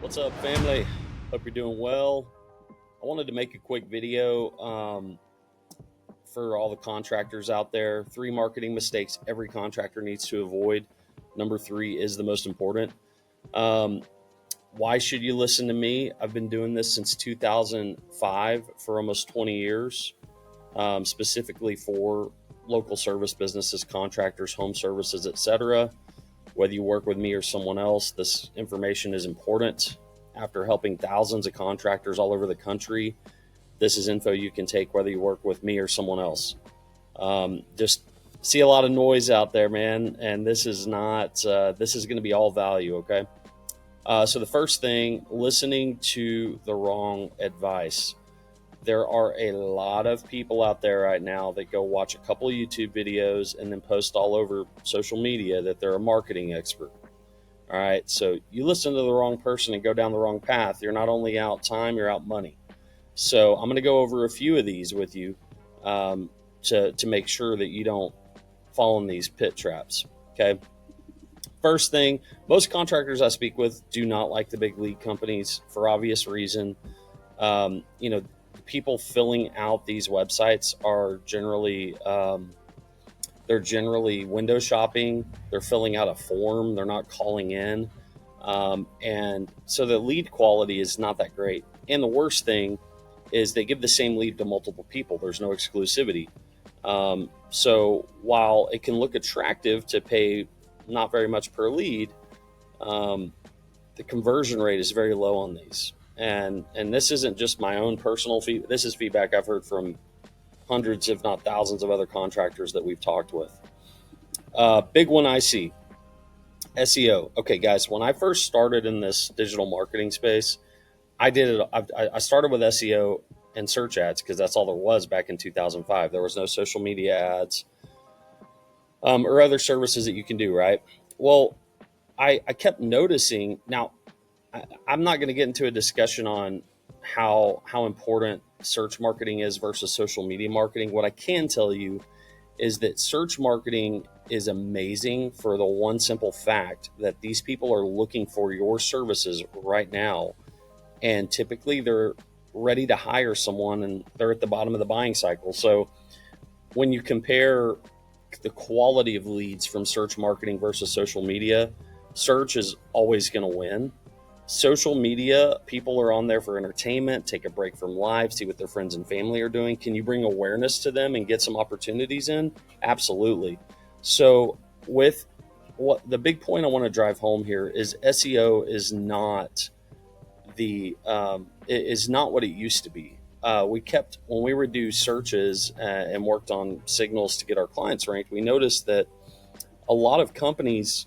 What's up, family? Hope you're doing well. I wanted to make a quick video for all the contractors out there. Three marketing mistakes every contractor needs to avoid. Number three is the most important. Um, why should you listen to me? I've been doing this since 2005 for almost 20 years, specifically for local service businesses, contractors, home services, etc. Whether you work with me or someone else, this information is important. After helping thousands of contractors all over the country, this is info you can take whether you work with me or someone else. Just see a lot of noise out there, man, and this is not. This is going to be all value, okay? So the first thing, listening to the wrong advice. There are a lot of people out there right now that go watch a couple of YouTube videos and then post all over social media that they're a marketing expert. All right. So you listen to the wrong person and go down the wrong path. You're not only out time, you're out money. So I'm going to go over a few of these with you to make sure that you don't fall in these pit traps. Okay. First thing, most contractors I speak with do not like the big league companies for obvious reason. You know, people filling out these websites are generally they're generally window shopping. They're filling out a form. They're not calling in, and so the lead quality is not that great. And the worst thing is they give the same lead to multiple people. There's no exclusivity. So while it can look attractive to pay not very much per lead, um, the conversion rate is very low on these. And this isn't just my own personal feedback. This is feedback I've heard from hundreds, if not thousands, of other contractors that we've talked with. Big one I see, SEO. Okay, guys, when I first started in this digital marketing space, I did it. I started with SEO and search ads because that's all there was back in 2005. There was no social media ads or other services that you can do, right? Well, I kept noticing. Now, I'm not going to get into a discussion on how important search marketing is versus social media marketing. What I can tell you is that search marketing is amazing for the one simple fact that these people are looking for your services right now, and typically they're ready to hire someone and they're at the bottom of the buying cycle. So when you compare the quality of leads from search marketing versus social media, search is always going to win. Social media, people are on there for entertainment, take a break from live, see what their friends and family are doing. Can you bring awareness to them and get some opportunities in? Absolutely. So, with what the big point I want to drive home here is SEO is not is not what it used to be. We kept when we would do searches and worked on signals to get our clients ranked. A lot of companies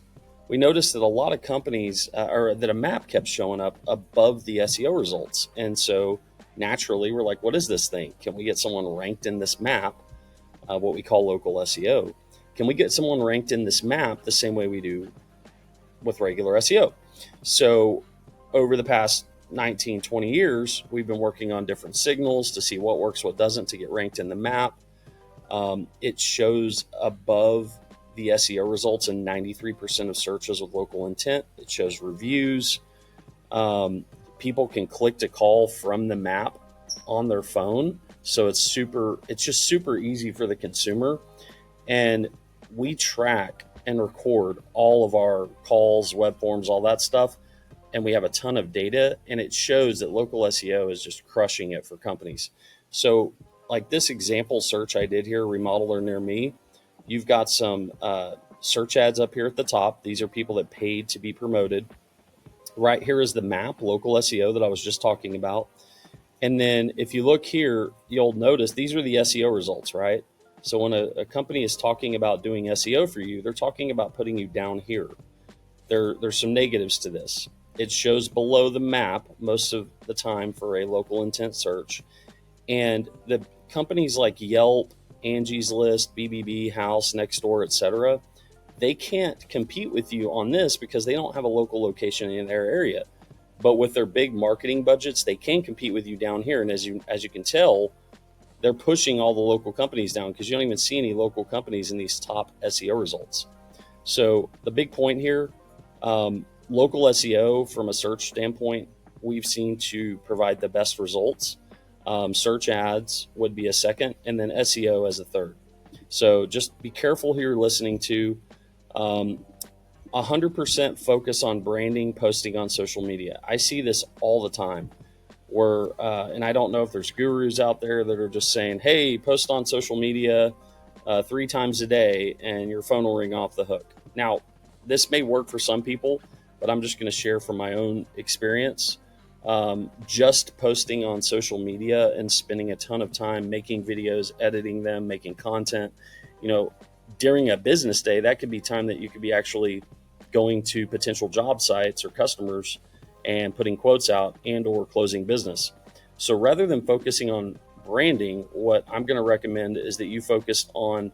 we noticed that a lot of companies or that a map kept showing up above the SEO results. And so naturally, we're like, what is this thing? Can we get someone ranked in this map, what we call local SEO? Can we get someone ranked in this map the same way we do with regular SEO? So over the past 19, 20 years, we've been working on different signals to see what works, what doesn't to get ranked in the map. It shows above the SEO results in 93% of searches with local intent. It shows reviews. People can click to call from the map on their phone. So it's just super easy for the consumer. And we track and record all of our calls, web forms, all that stuff. And we have a ton of data, and it shows that local SEO is just crushing it for companies. So like this example search I did here, remodeler near me, you've got some search ads up here at the top. These are people that paid to be promoted. Right here is the map, local SEO that I was just talking about. And then if you look here, you'll notice these are the SEO results, right? So when a company is talking about doing SEO for you, they're talking about putting you down here. There's some negatives to this. It shows below the map most of the time for a local intent search. And the companies like Yelp, Angie's List, BBB, House, Nextdoor, etc., they can't compete with you on this because they don't have a local location in their area. But with their big marketing budgets, they can compete with you down here. And as you can tell, they're pushing all the local companies down because you don't even see any local companies in these top SEO results. So the big point here, Local SEO from a search standpoint, we've seen to provide the best results. Search ads would be a second, and then SEO as a third. So just be careful who you're listening to. 100% focus on branding, posting on social media. I see this all the time where, and I don't know if there's gurus out there that are just saying, hey, post on social media 3 times a day and your phone will ring off the hook. Now, this may work for some people, but I'm just going to share from my own experience. Just posting on social media and spending a ton of time making videos, editing them, making content, during a business day, that could be time that you could be actually going to potential job sites or customers and putting quotes out and or closing business. So rather than focusing on branding, what I'm going to recommend is that you focus on,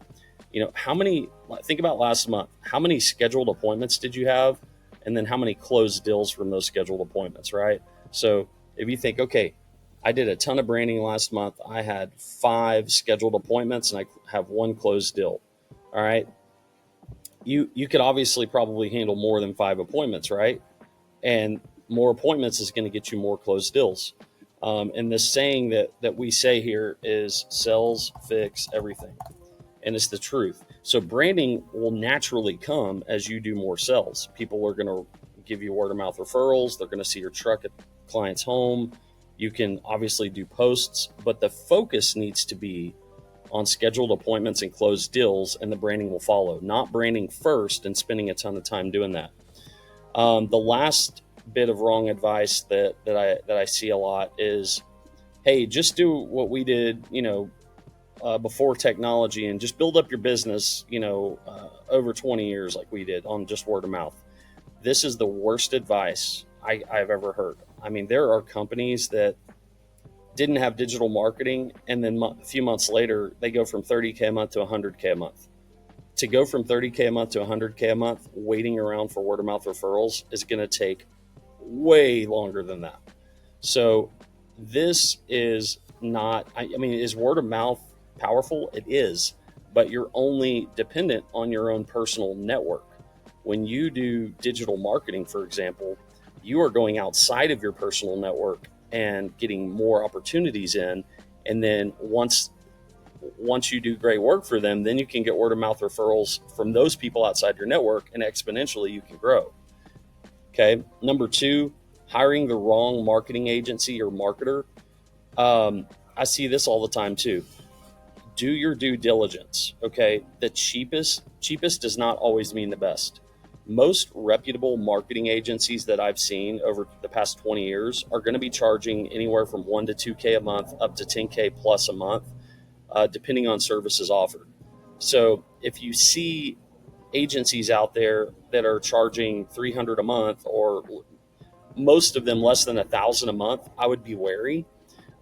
think about last month, how many scheduled appointments did you have? And then how many closed deals from those scheduled appointments, right? So if you think, okay, I did a ton of branding last month. I had 5 scheduled appointments and I have 1 closed deal. All right. You could obviously probably handle more than 5 appointments, right? And more appointments is going to get you more closed deals. And this saying that we say here is sales fix everything. And it's the truth. So branding will naturally come as you do more sales. People are going to give you word of mouth referrals. They're going to see your truck at client's home. You can obviously do posts, but the focus needs to be on scheduled appointments and closed deals, and the branding will follow, not branding first and spending a ton of time doing that. The last bit of wrong advice that I see a lot is, hey, just do what we did, before technology and just build up your business, over 20 years like we did on just word of mouth. This is the worst advice I've ever heard. I mean, there are companies that didn't have digital marketing, and then a few months later, they go from 30K a month to 100K a month. To go from 30K a month to 100K a month, waiting around for word of mouth referrals is going to take way longer than that. So this is not, is word of mouth powerful? It is, but you're only dependent on your own personal network. When you do digital marketing, for example, you are going outside of your personal network and getting more opportunities in. And then once you do great work for them, then you can get word of mouth referrals from those people outside your network, and exponentially you can grow. Okay. Number 2, hiring the wrong marketing agency or marketer. I see this all the time too. Do your due diligence. Okay. The cheapest does not always mean the best. Most reputable marketing agencies that I've seen over the past 20 years are going to be charging anywhere from 1 to 2K a month up to 10K plus a month, depending on services offered. So if you see agencies out there that are charging $300 a month, or most of them less than $1,000 a month, I would be wary.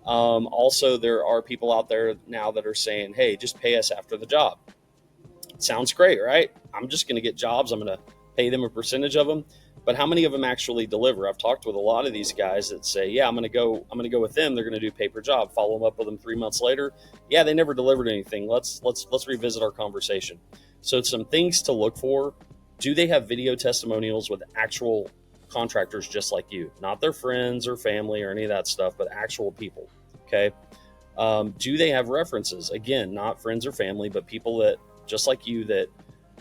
Also, there are people out there now that are saying, hey, just pay us after the job. Sounds great, right? I'm just going to get jobs. I'm going to pay them a percentage of them. But how many of them actually deliver? I've talked with a lot of these guys that say, yeah, I'm going to go with them. They're going to do pay per job. Follow them up with them 3 months later. Yeah, they never delivered anything. Let's revisit our conversation. So some things to look for. Do they have video testimonials with actual contractors just like you? Not their friends or family or any of that stuff, but actual people. Okay. Do they have references? Again, not friends or family, but people that just like you that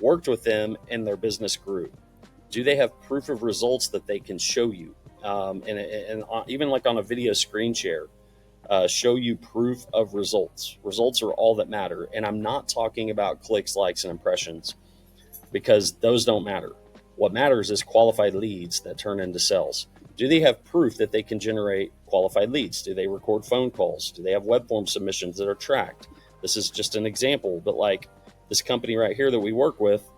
worked with them and their business grew. Do they have proof of results that they can show you? And even like on a video screen share, show you proof of results. Results are all that matter. And I'm not talking about clicks, likes, and impressions, because those don't matter. What matters is qualified leads that turn into sales. Do they have proof that they can generate qualified leads? Do they record phone calls? Do they have web form submissions that are tracked? This is just an example, but like this company right here that we work with,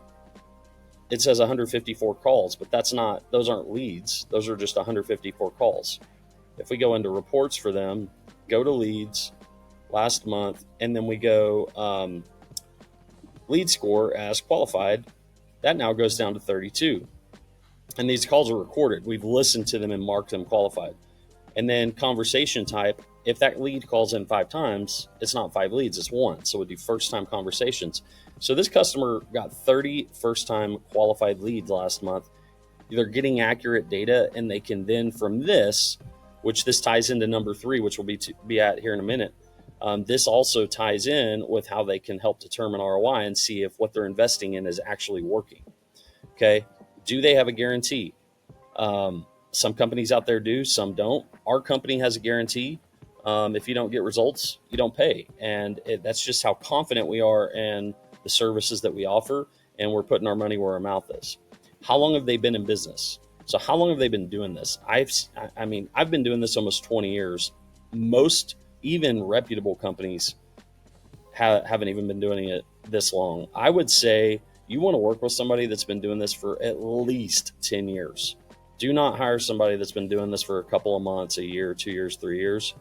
it says 154 calls, but those aren't leads. Those are just 154 calls. If we go into reports for them, go to leads last month, and then we go lead score as qualified, that now goes down to 32. And these calls are recorded. We've listened to them and marked them qualified. And then conversation type, if that lead calls in 5 times, it's not 5 leads, it's 1. So we'll do first time conversations. So this customer got 30 first time qualified leads last month. they're getting accurate data, and they can then from this, which this ties into number 3, which we'll be at here in a minute. This also ties in with how they can help determine ROI and see if what they're investing in is actually working. Okay. Do they have a guarantee? Some companies out there do, some don't. Our company has a guarantee. If you don't get results, you don't pay. And that's just how confident we are in the services that we offer. And we're putting our money where our mouth is. How long have they been in business? So how long have they been doing this? I've been doing this almost 20 years. Most, even reputable companies haven't even been doing it this long. I would say you want to work with somebody that's been doing this for at least 10 years. Do not hire somebody that's been doing this for a couple of months, a year, 2 years, 3 years.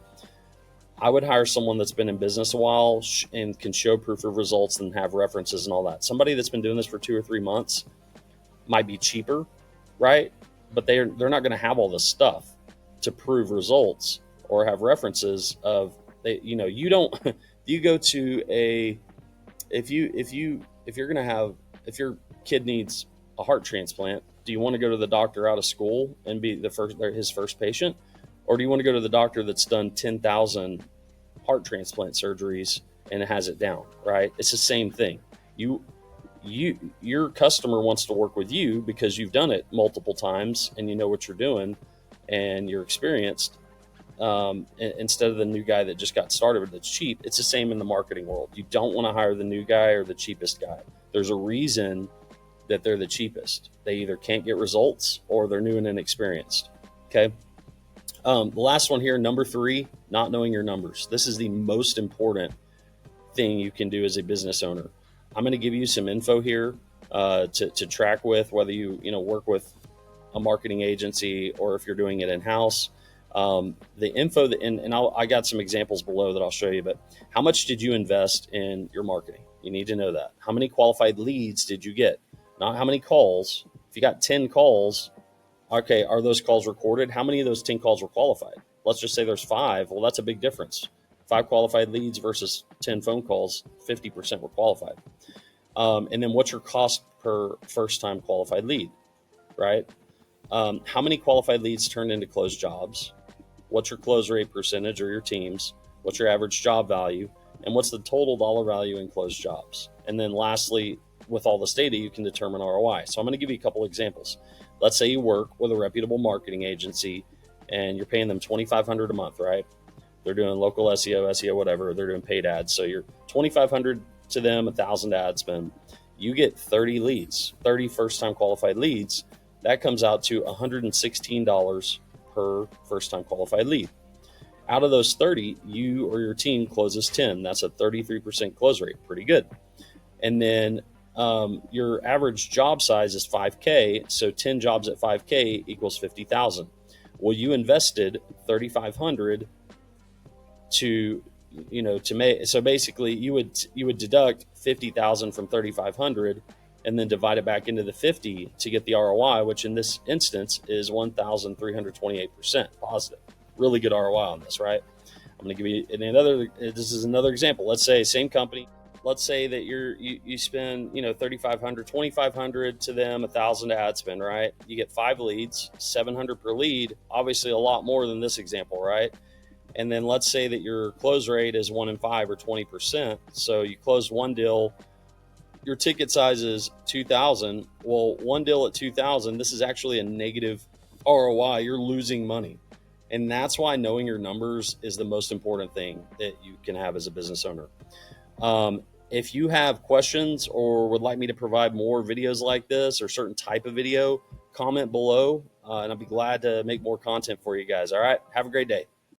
I would hire someone that's been in business a while and can show proof of results and have references and all that. Somebody that's been doing this for 2 or 3 months might be cheaper, right? But they're not going to have all this stuff to prove results or have references of you don't. You go to if your kid needs a heart transplant, do you want to go to the doctor out of school and be his first patient, or do you want to go to the doctor that's done 10,000 heart transplant surgeries and has it down, right? It's the same thing. Your customer wants to work with you because you've done it multiple times and you know what you're doing and you're experienced, instead of the new guy that just got started that's cheap. It's the same in the marketing world. You don't want to hire the new guy or the cheapest guy. There's a reason that they're the cheapest. They either can't get results or they're new and inexperienced. Okay. The last one here, number 3, not knowing your numbers. This is the most important thing you can do as a business owner. I'm going to give you some info here to track with, whether you work with a marketing agency or if you're doing it in-house. The info I got some examples below that I'll show you, but how much did you invest in your marketing? You need to know that. How many qualified leads did you get? Not how many calls. If you got 10 calls, okay, are those calls recorded? How many of those 10 calls were qualified? Let's just say there's 5. Well, that's a big difference. 5 qualified leads versus 10 phone calls, 50% were qualified. And then what's your cost per first time qualified lead, right? How many qualified leads turned into closed jobs? What's your close rate percentage or your teams? What's your average job value? And what's the total dollar value in closed jobs? And then lastly, with all this data, you can determine ROI. So I'm going to give you a couple examples. Let's say you work with a reputable marketing agency and you're paying them $2,500 a month, right? They're doing local SEO, whatever. They're doing paid ads. So you're $2,500 to them, 1,000 ad spend. You get 30 leads, 30 first-time qualified leads. That comes out to $116 per first-time qualified lead. Out of those 30, you or your team closes 10. That's a 33% close rate. Pretty good. And then your average job size is 5K. So 10 jobs at 5K equals 50,000. Well, you invested 3,500 to make. So basically, you would deduct 50,000 from 3,500 and then divide it back into the 50 to get the ROI, which in this instance is 1,328% positive. Really good ROI on this, right? I'm going to give you this is another example. Let's say same company. Let's say that you spend 3,500, 2,500 to them, 1,000 to ad spend, right? You get 5 leads, 700 per lead. Obviously, a lot more than this example, right? And then let's say that your close rate is 1 in 5 or 20%. So you close one deal, your ticket size is 2,000. Well, one deal at 2,000, this is actually a negative ROI. You're losing money. And that's why knowing your numbers is the most important thing that you can have as a business owner. If you have questions or would like me to provide more videos like this or certain type of video, comment below, and I'll be glad to make more content for you guys. All right. Have a great day.